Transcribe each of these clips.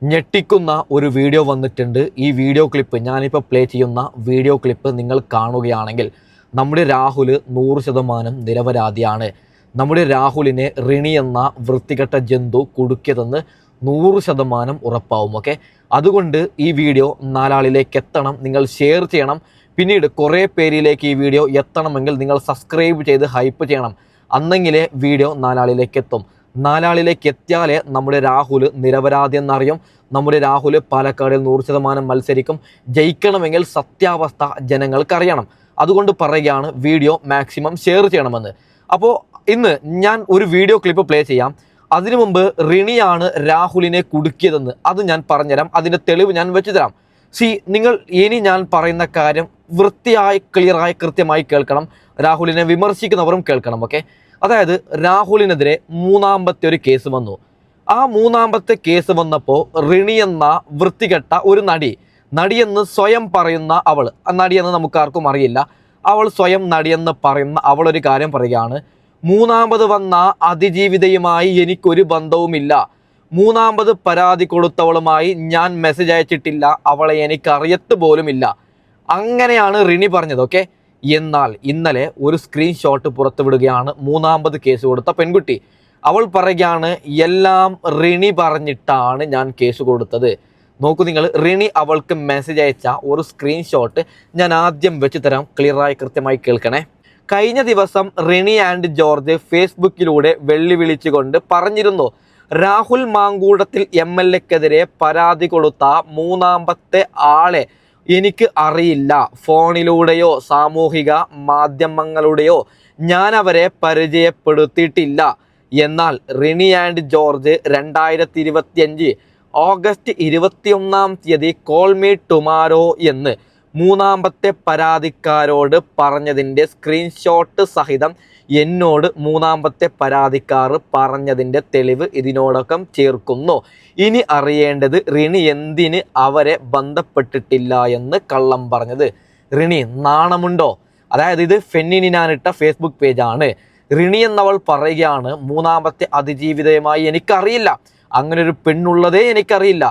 ഞെട്ടിക്കുന്ന ഒരു വീഡിയോ വന്നിട്ടുണ്ട്. ഈ വീഡിയോ ക്ലിപ്പ് ഞാനിപ്പോൾ പ്ലേ ചെയ്യുന്ന വീഡിയോ ക്ലിപ്പ് നിങ്ങൾ കാണുകയാണെങ്കിൽ നമ്മുടെ രാഹുൽ 100% നിരപരാധിയാണ്. നമ്മുടെ രാഹുലിനെ റിണി എന്ന വൃത്തികെട്ട ജന്തു കുടുക്കിയതെന്ന് 100% ഉറപ്പാവും. ഓക്കെ, അതുകൊണ്ട് ഈ വീഡിയോ നാലാളിലേക്ക് എത്തണം, നിങ്ങൾ ഷെയർ ചെയ്യണം. പിന്നീട് കുറേ പേരിലേക്ക് ഈ വീഡിയോ എത്തണമെങ്കിൽ നിങ്ങൾ സബ്സ്ക്രൈബ് ചെയ്ത് ഹൈപ്പ് ചെയ്യണം. അന്നെങ്കിലേ വീഡിയോ നാലാളിലേക്ക് എത്തും. നാലാളിലേക്ക് എത്തിയാലേ നമ്മുടെ രാഹുൽ നിരപരാധി എന്നറിയും. നമ്മുടെ രാഹുൽ പാലക്കാടിൽ 100% മത്സരിക്കും. ജയിക്കണമെങ്കിൽ സത്യാവസ്ഥ ജനങ്ങൾക്കറിയണം. അതുകൊണ്ട് പറയുകയാണ് വീഡിയോ മാക്സിമം ഷെയർ ചെയ്യണമെന്ന്. അപ്പോൾ ഇന്ന് ഞാൻ ഒരു വീഡിയോ ക്ലിപ്പ് പ്ലേ ചെയ്യാം. അതിനു മുമ്പ് റിണിയാണ് രാഹുലിനെ കുടുക്കിയതെന്ന് അത് ഞാൻ പറഞ്ഞുതരാം. അതിൻ്റെ തെളിവ് ഞാൻ വെച്ചു തരാം. നിങ്ങൾ ഇനി ഞാൻ പറയുന്ന കാര്യം വൃത്തിയായി ക്ലിയറായി കൃത്യമായി കേൾക്കണം. രാഹുലിനെ വിമർശിക്കുന്നവരും കേൾക്കണം. ഓക്കെ, അതായത് രാഹുലിനെതിരെ മൂന്നാമത്തെ ഒരു കേസ് വന്നു. ആ മൂന്നാമത്തെ കേസ് വന്നപ്പോൾ റിണി എന്ന വൃത്തികെട്ട ഒരു നടിയെന്ന് സ്വയം പറയുന്ന അവൾ, നടിയെന്ന് നമുക്കാർക്കും അറിയില്ല, അവൾ സ്വയം നടിയെന്ന് പറയുന്ന അവളൊരു കാര്യം പറയുകയാണ്. മൂന്നാമത് വന്ന അതിജീവിതയുമായി എനിക്കൊരു ബന്ധവുമില്ല. മൂന്നാമത് പരാതി കൊടുത്തവളുമായി ഞാൻ മെസ്സേജ് അയച്ചിട്ടില്ല. അവളെ എനിക്കറിയത്ത് പോലുമില്ല. അങ്ങനെയാണ് റിണി പറഞ്ഞത്. ഓക്കെ, എന്നാൽ ഇന്നലെ ഒരു സ്ക്രീൻഷോട്ട് പുറത്തുവിടുകയാണ് മൂന്നാമത് കേസ് കൊടുത്ത പെൺകുട്ടി. അവൾ പറയുകയാണ്, എല്ലാം റിണി പറഞ്ഞിട്ടാണ് ഞാൻ കേസ് കൊടുത്തത്. നോക്കൂ നിങ്ങൾ, റിണി അവൾക്ക് മെസ്സേജ് അയച്ച ഒരു സ്ക്രീൻഷോട്ട് ഞാൻ ആദ്യം വെച്ച് തരാം. ക്ലിയറായി കൃത്യമായി കേൾക്കണേ. കഴിഞ്ഞ ദിവസം റിണി ആൻഡ് ജോർജ് ഫേസ്ബുക്കിലൂടെ വെല്ലുവിളിച്ചുകൊണ്ട് പറഞ്ഞിരുന്നു, രാഹുൽ മാങ്കൂട്ടത്തിൽ MLA-ക്കെതിരെ പരാതി കൊടുത്ത മൂന്നാമത്തെ ആളെ എനിക്ക് അറിയില്ല. ഫോണിലൂടെയോ സാമൂഹിക മാധ്യമങ്ങളുടെയോ ഞാൻ അവരെ പരിചയപ്പെടുത്തിയിട്ടില്ല. എന്നാൽ Rini and George 2025 August 21 call me tomorrow എന്ന് മൂന്നാമത്തെ പരാതിക്കാരോട് പറഞ്ഞതിൻ്റെ സ്ക്രീൻഷോട്ട് സഹിതം എന്നോട് മൂന്നാമത്തെ പരാതിക്കാർ പറഞ്ഞതിൻ്റെ തെളിവ് ഇതിനോടൊപ്പം ചേർക്കുന്നു. ഇനി അറിയേണ്ടത് റിണി എന്തിന് അവരെ ബന്ധപ്പെട്ടിട്ടില്ല എന്ന് കള്ളം പറഞ്ഞത്. റിണി നാണമുണ്ടോ? അതായത് ഇത് ഫെന്നിനാനിട്ട ഫേസ്ബുക്ക് പേജാണ്. റിണി എന്നവൾ പറയുകയാണ്, മൂന്നാമത്തെ അതിജീവിതയുമായി എനിക്കറിയില്ല, അങ്ങനെ ഒരു പെണ്ണുള്ളതേ എനിക്കറിയില്ല.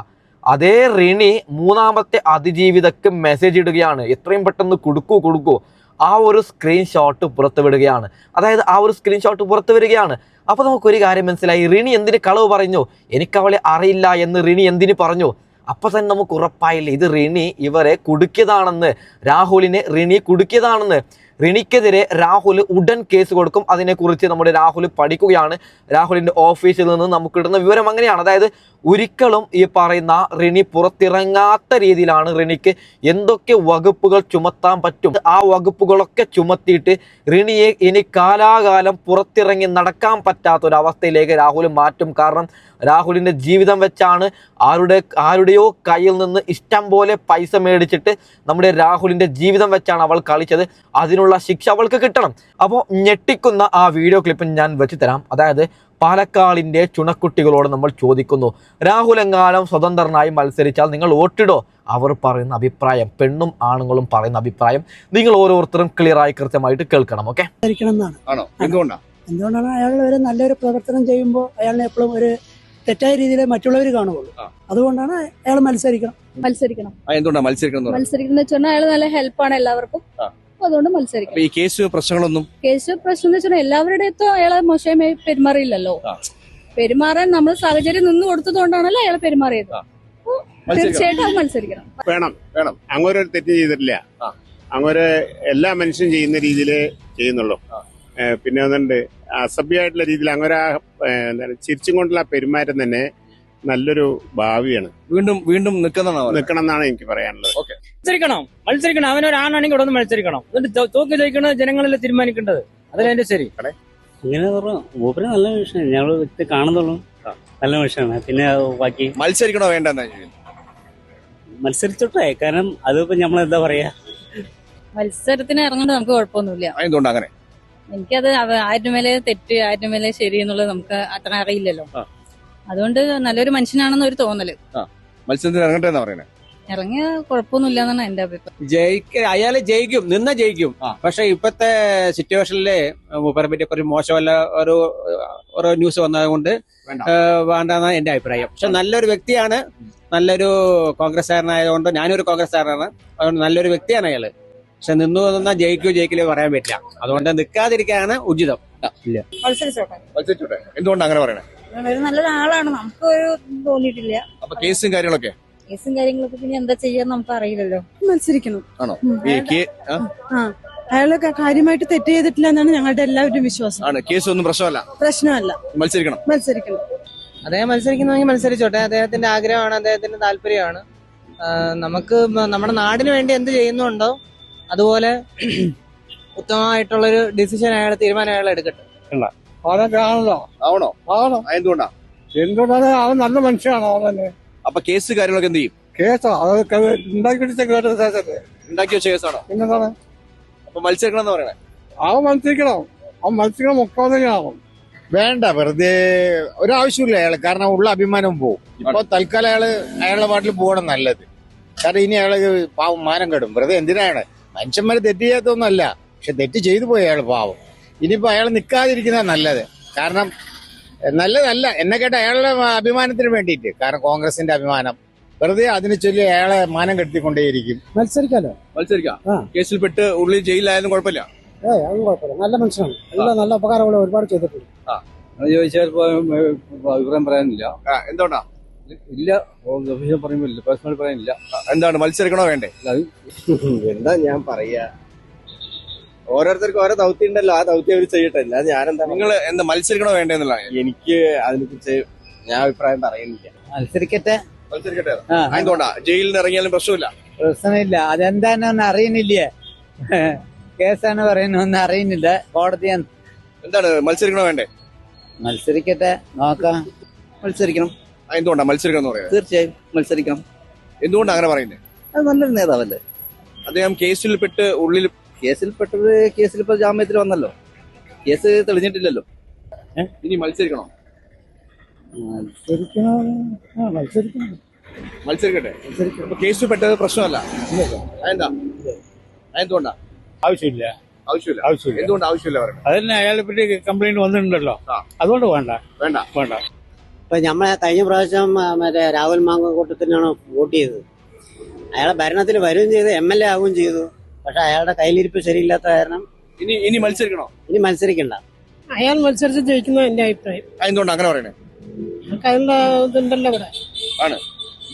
അതേ റിണി മൂന്നാമത്തെ അതിജീവിതക്ക് മെസ്സേജ് ഇടുകയാണ്, എത്രയും പെട്ടെന്ന് കൊടുക്കൂ. ആ ഒരു സ്ക്രീൻഷോട്ട് പുറത്തുവിടുകയാണ്. അതായത് ആ ഒരു സ്ക്രീൻഷോട്ട് പുറത്തു വരികയാണ്. അപ്പോൾ നമുക്കൊരു കാര്യം മനസ്സിലായി, റിണി എന്തിന് കളവ് പറഞ്ഞു? എനിക്കവളെ അറിയില്ല എന്ന് റിണി എന്തിന് പറഞ്ഞു? അപ്പോൾ തന്നെ നമുക്ക് ഉറപ്പായില്ലേ ഇത് റിണി ഇവരെ കുടുക്കിയതാണെന്ന്, രാഹുലിനെ റിണി കുടുക്കിയതാണെന്ന്. റിണിക്കെതിരെ രാഹുൽ ഉടൻ കേസ് കൊടുക്കും. അതിനെക്കുറിച്ച് നമ്മുടെ രാഹുൽ പഠിക്കുകയാണ്. രാഹുലിൻ്റെ ഓഫീസിൽ നിന്ന് നമുക്ക് കിട്ടുന്ന വിവരം അങ്ങനെയാണ്. അതായത് ഒരിക്കലും ഈ പറയുന്ന റിണി പുറത്തിറങ്ങാത്ത രീതിയിലാണ് റിണിക്ക് എന്തൊക്കെ വകുപ്പുകൾ ചുമത്താൻ പറ്റും ആ വകുപ്പുകളൊക്കെ ചുമത്തിയിട്ട് റിണിയെ ഇനി കാലാകാലം പുറത്തിറങ്ങി നടക്കാൻ പറ്റാത്തൊരവസ്ഥയിലേക്ക് രാഹുൽ മാറ്റും. കാരണം രാഹുലിൻ്റെ ജീവിതം വെച്ചാണ് ആരുടെയോ കയ്യിൽ നിന്ന് ഇഷ്ടം പോലെ പൈസ മേടിച്ചിട്ട് നമ്മുടെ രാഹുലിൻ്റെ ജീവിതം വെച്ചാണ് അവൾ കളിച്ചത്. അതിനുള്ള ശിക്ഷ അവൾക്ക് കിട്ടണം. അപ്പോൾ ഞെട്ടിക്കുന്ന ആ വീഡിയോ ക്ലിപ്പ് ഞാൻ വെച്ച് തരാം. അതായത് പാലക്കാടിൻ്റെ ചുണക്കുട്ടികളോട് നമ്മൾ ചോദിക്കുന്നു, രാഹുൽ എങ്ങാനും സ്വതന്ത്രനായി മത്സരിച്ചാൽ നിങ്ങൾ വോട്ടിടോ? അവർ പറയുന്ന അഭിപ്രായം, പെണ്ണും ആണുങ്ങളും പറയുന്ന അഭിപ്രായം നിങ്ങൾ ഓരോരുത്തരും ക്ലിയറായി കൃത്യമായിട്ട് കേൾക്കണം. ഓക്കെ, എന്തുകൊണ്ടാണ് അയാൾ ഒരു നല്ലൊരു പ്രവർത്തനം ചെയ്യുമ്പോൾ അയാളിനെ എപ്പോഴും ഒരു തെറ്റായ രീതിയിൽ മറ്റുള്ളവർ കാണുകയുള്ളൂ. അതുകൊണ്ടാണ് അയാൾ മത്സരിക്കണം. വെച്ചാൽ അയാൾ നല്ല ഹെൽപ്പാണ് എല്ലാവർക്കും. അതുകൊണ്ട് മത്സരിക്കണം. ഈ കേസ് പ്രശ്നം എന്ന് വെച്ചാൽ എല്ലാവരുടെ അടുത്തും അയാളെ മോശമായി പെരുമാറിയില്ലല്ലോ. പെരുമാറാൻ നമ്മൾ സാഹചര്യം നിന്ന് കൊടുത്തതുകൊണ്ടാണല്ലോ അയാളെ പെരുമാറിയത്. തീർച്ചയായിട്ടും മത്സരിക്കണം. വേണം അങ്ങനെ ഒരു തെറ്റ് ചെയ്തിട്ടില്ല. അങ്ങനെ എല്ലാ മനുഷ്യനും ചെയ്യുന്ന രീതിയിലേ ചെയ്യുന്നുള്ളൂ. പിന്നെ ഒന്നുണ്ട്, അസഭ്യമായിട്ടുള്ള രീതിയിൽ അങ്ങനെ ചിരിച്ചും കൊണ്ടുള്ള പെരുമാറ്റം തന്നെ നല്ലൊരു ഭാവിയാണ്. വീണ്ടും നിൽക്കണം എന്നാണ് എനിക്ക് പറയാനുള്ളത്. മത്സരിക്കണം. അവനൊരാണാണെങ്കിൽ ഇവിടെ മത്സരിക്കണം. തോക്ക് ജയിക്കണത് ജനങ്ങളല്ലേ തീരുമാനിക്കേണ്ടത്. അതല്ലേ ശരി. ഇങ്ങനെ മൂപ്പര് നല്ല വിഷയം ഞങ്ങൾ കാണുന്നുള്ളൂ. നല്ല വിഷയമാണ്. പിന്നെ ബാക്കി മത്സരിക്കണോ വേണ്ട മത്സരിച്ചോട്ടെ. കാരണം അതിപ്പോ നമ്മളെന്താ പറയാ, മത്സരത്തിന് ഇറങ്ങുന്നത് നമുക്ക് കുഴപ്പമൊന്നുമില്ല. എന്തുകൊണ്ട് അങ്ങനെ? എനിക്കത് ആരുടെ മേലെ തെറ്റ് ആരുടെ മേലെ ശരി എന്നുള്ളത് നമുക്ക് അത്ര അറിയില്ലല്ലോ. അതുകൊണ്ട് നല്ലൊരു മനുഷ്യനാണെന്ന് ഒരു തോന്നല്. മത്സരത്തിന് ഇറങ്ങട്ടെ എന്നാ പറയുന്നത്. ഇറങ്ങിയ കുഴപ്പമൊന്നുമില്ല എന്നാണ് എന്റെ അഭിപ്രായം. അയാള് ജയിക്കും. പക്ഷെ ഇപ്പത്തെ സിറ്റുവേഷനില് മൂപ്പരെ പറ്റി കുറച്ച് മോശമല്ല ഒരു ന്യൂസ് വന്നതുകൊണ്ട് വേണ്ടെന്നാണ് എന്റെ അഭിപ്രായം. പക്ഷെ നല്ലൊരു വ്യക്തിയാണ്. നല്ലൊരു കോൺഗ്രസ്സുകാരനായതുകൊണ്ട് ഞാനൊരു കോൺഗ്രസ്സുകാരനാണ്. അതുകൊണ്ട് നല്ലൊരു വ്യക്തിയാണ് അയാള്. പക്ഷെ നിന്നാൽ ജയിക്കില്ലേ പറയാൻ പറ്റില്ല. അതുകൊണ്ട് നിൽക്കാതിരിക്കാനാണ് ഉചിതം. മത്സരിച്ചോട്ടെ. എന്തുകൊണ്ടാണ് അങ്ങനെ പറയണേ? നല്ലൊരാളാണ്, നമുക്ക് ഒരു തോന്നിയിട്ടില്ല. അപ്പൊ കേസും കാര്യങ്ങളൊക്കെ കേസും കാര്യങ്ങളൊക്കെ പിന്നെ എന്താ ചെയ്യാന്ന് നമുക്ക് അറിയില്ലല്ലോ. മത്സരിക്കണം. ആണോ? അയാള് കാര്യമായിട്ട് തെറ്റ് ചെയ്തിട്ടില്ല എന്നാണ് ഞങ്ങളുടെ എല്ലാവരുടെയും വിശ്വാസം. ആണ്. കേസ് ഒന്നും പ്രശ്നമല്ല. മത്സരിക്കണം. അദ്ദേഹം മത്സരിക്കുന്നെങ്കിൽ മത്സരിച്ചോട്ടെ. അദ്ദേഹത്തിന്റെ ആഗ്രഹമാണ്, അദ്ദേഹത്തിന്റെ താല്പര്യമാണ്. നമുക്ക് നമ്മുടെ നാടിന് വേണ്ടി എന്ത് ചെയ്യുന്നുണ്ടോ അതുപോലെ ഉത്തമമായിട്ടുള്ളൊരു ഡിസിഷൻ തീരുമാനം അയാൾ എടുക്കട്ടെ. അതൊക്കെ ആണല്ലോ. ആവണോ? ആണോ? എന്തുകൊണ്ടാ? എന്തുകൊണ്ടാണ്? അവൻ നല്ല മനുഷ്യനാണോ? അവനെ അപ്പൊ കേസ് കാര്യങ്ങളൊക്കെ എന്ത് ചെയ്യും? കേസോ അതൊക്കെ ഉണ്ടാക്കി ഉണ്ടാക്കി വെച്ച കേസാണോ? പിന്നെന്താണ്? അപ്പൊ മത്സരിക്കണം എന്ന് പറയണേ? അവൻ മത്സരിക്കണം മുക്കാവുന്നതിനാവും. വേണ്ട, വെറുതെ ഒരാവശ്യമില്ല അയാള്. കാരണം ഉള്ള അഭിമാനം പോവും. ഇപ്പൊ തൽക്കാലം അയാളുടെ പാട്ടിൽ പോകണം നല്ലത്. കാരണം ഇനി അയാള് പാവം മാനം കെടും. വെറുതെ എന്തിനാണ്? മനുഷ്യന്മാര് തെറ്റ് ചെയ്യാത്തൊന്നുമല്ല, പക്ഷെ തെറ്റ് ചെയ്തു പോയി അയാൾ പാവം. ഇനിയിപ്പോ അയാൾ നിൽക്കാതിരിക്കുന്ന നല്ലത്. കാരണം നല്ലതല്ല എന്നെ കേട്ട അയാളുടെ അഭിമാനത്തിന് വേണ്ടിയിട്ട്. കാരണം കോൺഗ്രസിന്റെ അഭിമാനം വെറുതെ അതിനെ ചൊല്ലി അയാളെ മാനം കെടുത്തിക്കൊണ്ടേയിരിക്കും. മത്സരിക്കാലോ? മത്സരിക്കാം. കേസിൽ പെട്ട് ഉള്ളിൽ ജയിലിലായാലും കുഴപ്പമില്ല. അതൊന്നും കുഴപ്പമില്ല. നല്ല മനുഷ്യനാണ്. എല്ലാം നല്ല ഉപകാരമുള്ള ഒരുപാട് ചെയ്തിട്ടുണ്ട്. ചോദിച്ചാൽ അഭിപ്രായം പറയാനില്ല. എന്തുകൊണ്ടാ? ഇല്ല, പറയുമ്പോ പേഴ്സണൽ പറയാനില്ല. എന്താണ്, മത്സരിക്കണോ വേണ്ടേ? എന്താ ഞാൻ പറയാ, ഓരോരുത്തർക്കും ഓരോ ദൗത്യം ഉണ്ടല്ലോ. ആ ദൗത്യം അവർ ചെയ്യട്ടെ. അല്ലാതെ ഞാനെന്താ, നിങ്ങൾ എന്താ മത്സരിക്കണോ വേണ്ടെന്നുള്ള എനിക്ക് അതിനെ കുറിച്ച് ഞാൻ അഭിപ്രായം പറയുന്നില്ല. മത്സരിക്കട്ടെ. എന്തുകൊണ്ടാ? ജയിലിൽ നിന്ന് ഇറങ്ങിയാലും പ്രശ്നമില്ല. പ്രശ്നമില്ല. അതെന്താണെന്ന് അറിയുന്നില്ലേ? കേസാണ് പറയുന്നൊന്നും അറിയുന്നില്ല. കോടതിയാണ്. എന്താണ്, മത്സരിക്കണോ വേണ്ടേ? മത്സരിക്കട്ടെ, നോക്കാം. മത്സരിക്കണം. എന്തുകൊണ്ടാ മത്സരിക്കണം എന്ന് പറയാം? തീർച്ചയായും മത്സരിക്കണം. എന്തുകൊണ്ടാണ് അങ്ങനെ പറയുന്നത്? അത് നല്ലൊരു നേതാവല്ലേ അദ്ദേഹം. കേസിൽ പെട്ട് ഉള്ളിൽ കേസിലിപ്പോ ജാമ്യത്തിൽ വന്നല്ലോ. കേസ് തെളിഞ്ഞിട്ടില്ലല്ലോ. ഇനി മത്സരിക്കണോ? മത്സരിക്കട്ടെ. അപ്പൊ കേസിൽ പെട്ടത് പ്രശ്നമല്ല. അതെന്താ? എന്തുകൊണ്ടാ? ആവശ്യമില്ല. എന്തുകൊണ്ട് ആവശ്യമില്ല പറയുന്നത്? അതന്നെ, അയാളെ പറ്റി കംപ്ലൈന്റ് വന്നിട്ടുണ്ടല്ലോ. അതുകൊണ്ട് വേണ്ട. ഇപ്പൊ നമ്മളെ കഴിഞ്ഞ പ്രാവശ്യം മറ്റേ രാഹുൽ മാങ്കൂട്ടത്തിനാണ് വോട്ട് ചെയ്തത്. അയാളെ ഭരണത്തിൽ വരികയും ചെയ്തു, MLA ആവുകയും ചെയ്തു. പക്ഷെ അയാളുടെ കയ്യിലിരിപ്പ് ശരിയില്ലാത്ത കാരണം ഇനി മത്സരിക്കണോ? ഇനി മത്സരിക്കണ്ട. അയാൾ മത്സരിച്ച് ജയിക്കുന്ന എന്റെ അഭിപ്രായം. എന്തുകൊണ്ട് അങ്ങനെ പറയണേ? അയാളുടെ ഇതുണ്ടല്ലോ ഇവിടെ. ആണ്.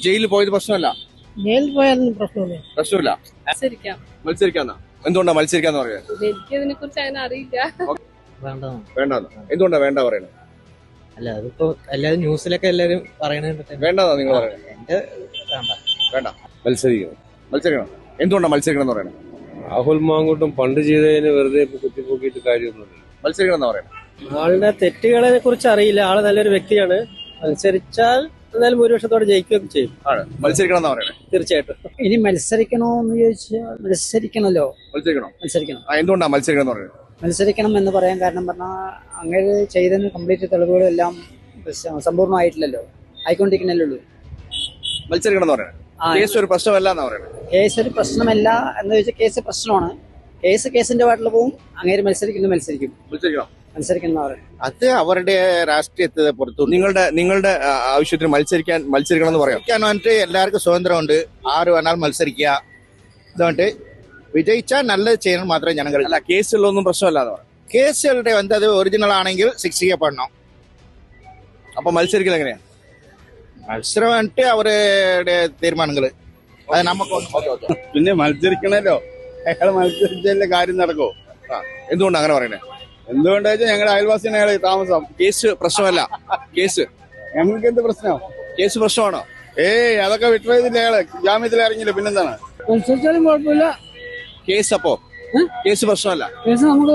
ജയിലിൽ പോയത് പ്രശ്നമല്ല. ജയിലിൽ പോയാലും പ്രശ്നമില്ല. മത്സരിക്കാന്നാ? എന്തുകൊണ്ടാ മത്സരിക്കാന്ന് പറയാ? എനിക്കതിനെ കുറിച്ച് അങ്ങനെ അറിയില്ല. വേണ്ട. എന്തുകൊണ്ടാ വേണ്ട പറയണേ? അല്ല, അതിപ്പോ എല്ലാരും ന്യൂസിലൊക്കെ എല്ലാരും പറയണത് വേണ്ടെന്നാ നിങ്ങൾ പറയുന്നത്? വേണ്ട. മത്സരിക്കണം. എന്തുകൊണ്ടാ മത്സരിക്കണം എന്ന് പറയണേ? രാഹുൽ മാങ്കൂട്ടം പണ്ട് ചെയ്തതിന് വെറുതെ കുത്തിപ്പോക്കിയിട്ട് കാര്യമൊന്നുമില്ല. മത്സരിക്കണം എന്നാ പറയണേ? ആളുടെ തെറ്റുകളെ കുറിച്ച് അറിയില്ല. ആള് നല്ലൊരു വ്യക്തിയാണ്. അനുസരിച്ചാൽ എന്തായാലും ഭൂരിപക്ഷത്തോടെ ജയിക്കുകയൊക്കെ ചെയ്യും. ആണ്. മത്സരിക്കണം എന്നാ പറയണേ? തീർച്ചയായിട്ടും. ഇനി മത്സരിക്കണോ എന്ന് ചോദിച്ചാൽ മത്സരിക്കണല്ലോ. മത്സരിക്കണം. എന്തുകൊണ്ടാ മത്സരിക്കണം എന്ന് പറയുന്നത്? മത്സരിക്കണം എന്ന് പറയാൻ കാരണം പറഞ്ഞാൽ അങ്ങനെ ചെയ്തെന്ന് കംപ്ലീറ്റ് തെളിവുകളും എല്ലാം സമ്പൂർണ്ണമായിട്ടില്ലല്ലോ, ആയിക്കൊണ്ടിരിക്കുന്നല്ലേ. മത്സരിക്കണം എന്ന് പറയണേ? കേസ് ഒരു പ്രശ്നമല്ല എന്നാ പറയണേ? കേസ് ഒരു പ്രശ്നമല്ല എന്ന് ചോദിച്ചാൽ കേസ് പ്രശ്നമാണ്. കേസിന്റെ പാട്ടിൽ പോവും. അങ്ങനെ മത്സരിക്കും. മത്സരിക്കണം പറയുന്നത് അത് അവരുടെ രാഷ്ട്രീയത്തെ പുറത്തു. നിങ്ങളുടെ ആവശ്യത്തിന് മത്സരിക്കണം എന്ന് പറയാം. വേണ്ടിട്ട് എല്ലാവർക്കും സ്വാതന്ത്ര്യമുണ്ട്. ആര് വേണാലും മത്സരിക്കുക. അതുകൊണ്ട് വിജയിച്ചാൽ നല്ലത് ചെയ്യണം മാത്രമേ ജനങ്ങൾ. അല്ല, കേസുകളൊന്നും പ്രശ്നമല്ല എന്ന് പറയാം. കേസുകളുടെ അത് ഒറിജിനൽ ആണെങ്കിൽ ശിക്ഷിക്കപ്പെടണം. അപ്പൊ മത്സരിക്കൽ എങ്ങനെയാ? മത്സരം വേണ്ടിട്ട് അവരുടെ തീരുമാനങ്ങള് അത് നമുക്ക് പിന്നെ മത്സരിക്കണല്ലോ. അയാൾ മത്സരിച്ചല്ലേ കാര്യം നടക്കോ? എന്തുകൊണ്ടാണ് അങ്ങനെ പറയണേ? എന്തുകൊണ്ടാ വെച്ചാൽ ഞങ്ങളുടെ അയൽവാസിയാണ് അയാൾ താമസം. കേസ് പ്രശ്നമല്ല. കേസ് ഞങ്ങൾക്ക് എന്ത് പ്രശ്നം? കേസ് പ്രശ്നമാണോ? അതൊക്കെ വിട്ടുപോയതില്ല. അയാള് ജാമ്യത്തിൽ ഇറങ്ങിയില്ല. പിന്നെന്താണ്? മത്സരിച്ചാലും കുഴപ്പമില്ല. കേസ് കേസ് പ്രശ്നമല്ല. കേസ് നമുക്ക്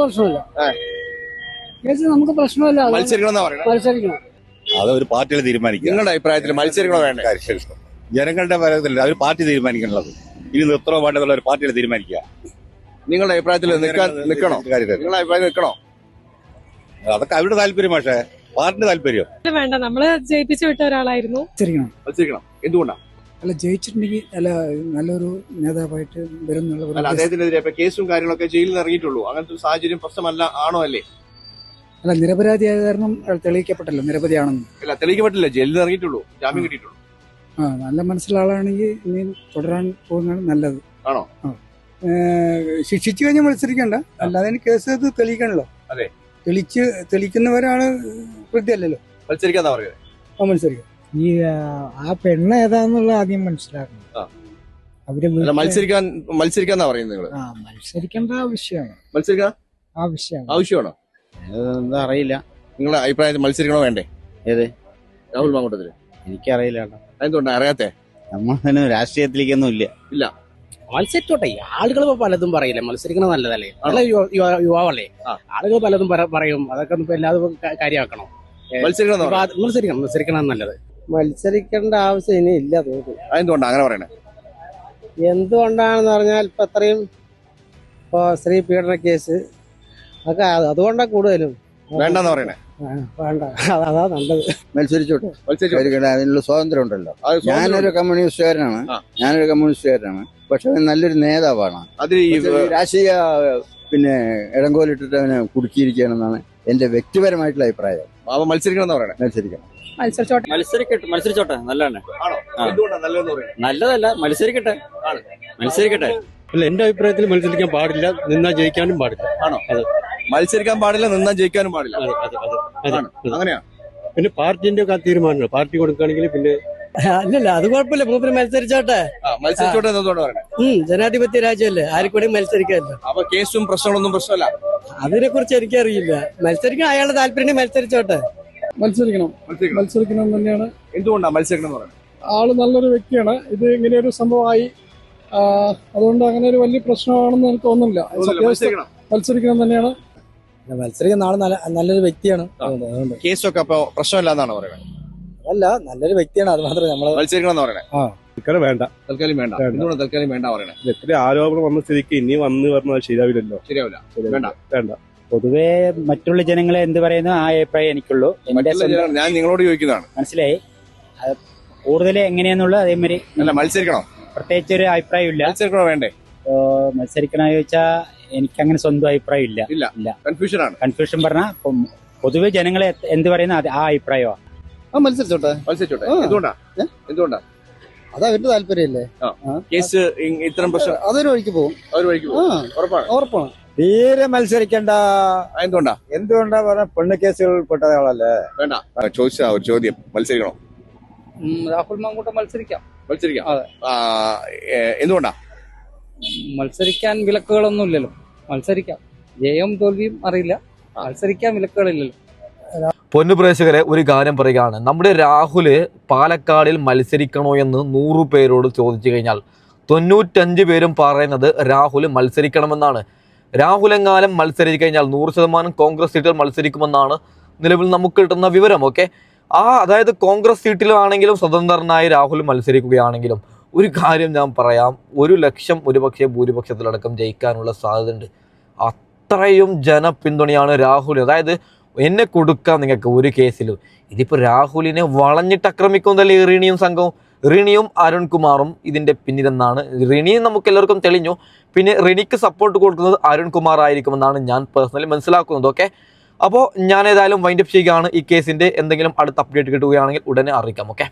പ്രശ്നമല്ല. മത്സരിക്കണം എന്നാ പറയണേ? മത്സരിക്കണം. അതൊരു പാർട്ടികൾ തീരുമാനിക്കും. നിങ്ങളുടെ അഭിപ്രായത്തിൽ മത്സരിക്കണോ വേണ്ട? ജനങ്ങളുടെ പരത്തില്ല, അവർ പാർട്ടി തീരുമാനിക്കണത്. ഇനി നിർത്തണോ വേണ്ടതുള്ള ഒരു പാർട്ടികൾ തീരുമാനിക്കുക. നിങ്ങളുടെ അഭിപ്രായത്തിൽ നിൽക്കണോ? നിങ്ങളുടെ അഭിപ്രായം നിൽക്കണോ? അതൊക്കെ അവരുടെ താല്പര്യം. പക്ഷേ പാർട്ടിന്റെ താല്പര്യം വേണ്ട. നമ്മള് ജയിപ്പിച്ചു വിട്ട ഒരാളായിരുന്നു. മത്സരിക്കണം. എന്തുകൊണ്ടാണ്? അല്ല, ജയിച്ചിട്ടുണ്ടെങ്കിൽ നല്ലൊരു നേതാവായിട്ട് വരും. അദ്ദേഹത്തിനെതിരെ കേസും കാര്യങ്ങളൊക്കെ ജയിലിൽ നിന്ന് ഇറങ്ങിയിട്ടുള്ളൂ. അങ്ങനത്തെ ഒരു സാഹചര്യം പ്രശ്നമല്ല ആണോ? അല്ലേ? അല്ല, നിരപരാധിയായ കാരണം തെളിയിക്കപ്പെട്ടല്ലോ നിരപരാധിയാണെന്ന്. അല്ല, തെളിയിക്കപ്പെട്ടില്ല. ജയിലിൽ നിന്ന് ഇറങ്ങിയിട്ടുള്ളൂ. ജാമ്യം കിട്ടിയിട്ടുള്ളൂ. നല്ല മനസ്സിലുള്ള ആളാണെങ്കിൽ ഇനി തുടരാൻ പോകുന്നതാണ് നല്ലത്. ആണോ? ശിക്ഷിച്ചു കഴിഞ്ഞാൽ മത്സരിക്കണ്ട, അല്ലാതെ കേസ് ഇത് തെളിയിക്കണല്ലോ. അതെ. തെളിയിക്കുന്നവരാണ് പ്രതി അല്ലല്ലോ. മത്സരിക്കാന്നാ പറയുന്നത്. മത്സരിക്കാം. ഈ ആ പെണ്ണ് ഏതാന്നുള്ള ആദ്യം മനസ്സിലാക്കണം. അവര് മത്സരിക്കാന്നാ പറയുന്നത് നിങ്ങള്? മത്സരിക്കേണ്ട ആവശ്യമാണ്. മത്സരിക്കാൻ ആവശ്യമാണോ? എന്താ അറിയില്ല. നിങ്ങളുടെ അഭിപ്രായത്തിൽ മത്സരിക്കണോ വേണ്ടേ? ഏത് രാഹുൽ മാങ്കൂട്ടത്തില്? എനിക്കറിയില്ല. എന്തുകൊണ്ടാ അറിയാത്തെ? നമ്മളതിന് രാഷ്ട്രീയത്തിലേക്കൊന്നും ഇല്ല. മത്സരിച്ചോട്ടെ, ആളുകൾ പലതും പറയില്ല. മത്സരിക്കണം നല്ലതല്ലേ, നല്ല യുവാവല്ലേ, ആളുകൾ പലതും പറയും. അതൊക്കെ ഇപ്പൊ എല്ലാതും കാര്യമാക്കണം. മത്സരിക്കണം നല്ലത്. മത്സരിക്കേണ്ട ആവശ്യം ഇനി ഇല്ല തോന്നുന്നു. എന്തുകൊണ്ടാ അങ്ങനെ പറയണേ? എന്തുകൊണ്ടാണെന്ന് പറഞ്ഞാൽ ഇപ്പൊ അത്രയും സ്ത്രീ പീഡന കേസ് ഒക്കെ അതുകൊണ്ടാണ് കൂടുതലും വേണ്ടെന്ന് പറയണേ. വേണ്ട, അതാ നല്ലത്. മത്സരിച്ചോട്ടെ, അതിനുള്ള സ്വാതന്ത്ര്യം ഉണ്ടല്ലോ. ഞാനൊരു കമ്മ്യൂണിസ്റ്റുകാരനാണ്. പക്ഷെ നല്ലൊരു നേതാവാണ്. അത് രാഷ്ട്രീയ ഇടങ്കോലിട്ടിട്ട് അവനെ കുടുക്കിയിരിക്കുകയാണെന്നാണ് എന്റെ വ്യക്തിപരമായിട്ടുള്ള അഭിപ്രായം. മത്സരിക്കണം പറയണേ. മത്സരിച്ചോട്ടെ നല്ലതാണ്. നല്ലതല്ല, മത്സരിക്കട്ടെ. അല്ല, എന്റെ അഭിപ്രായത്തിൽ മത്സരിക്കാൻ പാടില്ല, നിന്നാ ജയിക്കാനും പാടില്ല. ആണോ? അതെ. മത്സരിക്കാൻ പാടില്ല, നിന്നാ ജയിക്കാനും പാടില്ല. അങ്ങനെയാ? പിന്നെ പാർട്ടിന്റെ ഒക്കെ തീരുമാനമാണ്. പാർട്ടി കൊടുക്കുകയാണെങ്കിൽ പിന്നെ അല്ലല്ല, അത് കുഴപ്പമില്ല. മൂപ്പര് മത്സരിച്ചോട്ടെ. മത്സരിച്ചോട്ടെ എന്നോട് പറയണേ. ജനാധിപത്യ രാജ്യമല്ലേ, ആർക്കൂടെയും മത്സരിക്കാമല്ലോ. അപ്പൊ കേസും പ്രശ്നങ്ങളൊന്നും പ്രശ്നമല്ല. അതിനെ കുറിച്ച് എനിക്കറിയില്ല. മത്സരിക്കാൻ അയാളുടെ താല്പര്യം, മത്സരിച്ചോട്ടെ. മത്സരിക്കണം തന്നെയാണ്. എന്തുകൊണ്ടാ മത്സരിക്കണം എന്ന് പറയുന്നത്? ആള് നല്ലൊരു വ്യക്തിയാണ്. ഇത് ഇങ്ങനെയൊരു സംഭവമായി, അതുകൊണ്ട് അങ്ങനെ ഒരു വലിയ പ്രശ്നമാണെന്ന് എനിക്ക് തോന്നുന്നില്ല. മത്സരിക്കണം തന്നെയാണ്. മത്സരിക്കുന്ന ആള് നല്ലൊരു വ്യക്തിയാണ്. കേസൊക്കെ അപ്പൊ പ്രശ്നമില്ല എന്നാണ് പറയുന്നത്? അല്ല, നല്ലൊരു വ്യക്തിയാണ്, അത് മാത്രമേ നമ്മള് മത്സരിക്കണം എന്ന് പറയണേ. തൽക്കാലം വേണ്ട. തൽക്കാലം വേണ്ട. എന്തുകൊണ്ട് തൽക്കാലം വേണ്ട പറയണേ? എത്ര ആരോപണം വന്ന സ്ഥിതിക്ക് ഇനി വന്ന് പറഞ്ഞാൽ ശരിയാവില്ലല്ലോ. ശരിയാവില്ല. വേണ്ട. പൊതുവെ മറ്റുള്ള ജനങ്ങളെ എന്ത് പറയുന്നു ആ അഭിപ്രായം എനിക്കുള്ളൂ. ഞാൻ നിങ്ങളോട് ചോദിക്കുന്നതാണ്. മനസ്സിലായി. കൂടുതൽ എങ്ങനെയാന്നുള്ള അതേമാതിരി അല്ല, മത്സരിക്കണോ? പ്രത്യേകിച്ച് ഒരു അഭിപ്രായം ഇല്ല. മത്സരിക്കണോ വേണ്ടേ? മത്സരിക്കണോ ചോദിച്ചാ എനിക്കങ്ങനെ സ്വന്തം അഭിപ്രായം ഇല്ല. കൺഫ്യൂഷൻ പറഞ്ഞാൽ പൊതുവെ ജനങ്ങളെ എന്ത് പറയുന്ന ആ അഭിപ്രായമാണ്. മത്സരിച്ചോട്ടെ. എന്തുകൊണ്ടാ? അത് അവരുടെ താല്പര്യമല്ലേ. കേസ് ഇത്തരം പ്രശ്നം അതൊരു വഴിക്ക് പോകും. ഉറപ്പാണ്. തീരെ മത്സരിക്കണ്ട. എന്തുകൊണ്ടാ പറഞ്ഞ പെണ്ണ് കേസുകളിൽ പെട്ട ആളല്ലേ. വേണ്ട. ചോദിച്ച ഒരു ചോദ്യം, മത്സരിക്കണോ? രാഹുൽ മാങ്കൂട്ടം മത്സരിക്കാം. എന്തുകൊണ്ടാ? മത്സരിക്കാൻ വിലക്കുകളൊന്നും ഇല്ലല്ലോ. മത്സരിക്കാം. ജയവും തോൽവിയും അറിയില്ല. മത്സരിക്കാൻ വിലക്കുകളില്ലല്ലോ. പൊന്നുപ്രേക്ഷകരെ, ഒരു കാര്യം പറയുകയാണ്. നമ്മുടെ രാഹുല് പാലക്കാടിൽ മത്സരിക്കണോ എന്ന് 100 പേരോട് ചോദിച്ചു കഴിഞ്ഞാൽ 95 പേരും പറയുന്നത് രാഹുൽ മത്സരിക്കണമെന്നാണ്. രാഹുലെങ്ങാനും മത്സരിച്ചു കഴിഞ്ഞാൽ 100% കോൺഗ്രസ് സീറ്റിൽ മത്സരിക്കുമെന്നാണ് നിലവിൽ നമുക്ക് കിട്ടുന്ന വിവരം. ഓക്കെ, അതായത് കോൺഗ്രസ് സീറ്റിലാണെങ്കിലും സ്വതന്ത്രനായി രാഹുൽ മത്സരിക്കുകയാണെങ്കിലും ഒരു കാര്യം ഞാൻ പറയാം, 1 ലക്ഷം ഒരുപക്ഷെ ഭൂരിപക്ഷത്തിലടക്കം ജയിക്കാനുള്ള സാധ്യതയുണ്ട്. അത്രയും ജനപിന്തുണയാണ് രാഹുൽ. അതായത് എന്നെ കൊടുക്കാം നിങ്ങൾക്ക് ഒരു കേസിലും. ഇതിപ്പോൾ രാഹുലിനെ വളഞ്ഞിട്ട് ആക്രമിക്കുന്നതല്ലേ റിണിയും സംഘവും. റിണിയും അരുൺകുമാറും ഇതിൻ്റെ പിന്നിലെന്നാണ്. റിണിയും നമുക്ക് എല്ലാവർക്കും തെളിഞ്ഞു. പിന്നെ റിണിക്ക് സപ്പോർട്ട് കൊടുക്കുന്നത് അരുൺകുമാർ ആയിരിക്കുമെന്നാണ് ഞാൻ പേഴ്സണലി മനസ്സിലാക്കുന്നത്. ഓക്കെ, അപ്പോൾ ഞാൻ ഏതായാലും വൈൻഡപ്പ് ചെയ്യുകയാണ്. ഈ കേസിൻ്റെ എന്തെങ്കിലും അടുത്ത അപ്ഡേറ്റ് കിട്ടുകയാണെങ്കിൽ ഉടനെ അറിയിക്കാം. ഓക്കെ.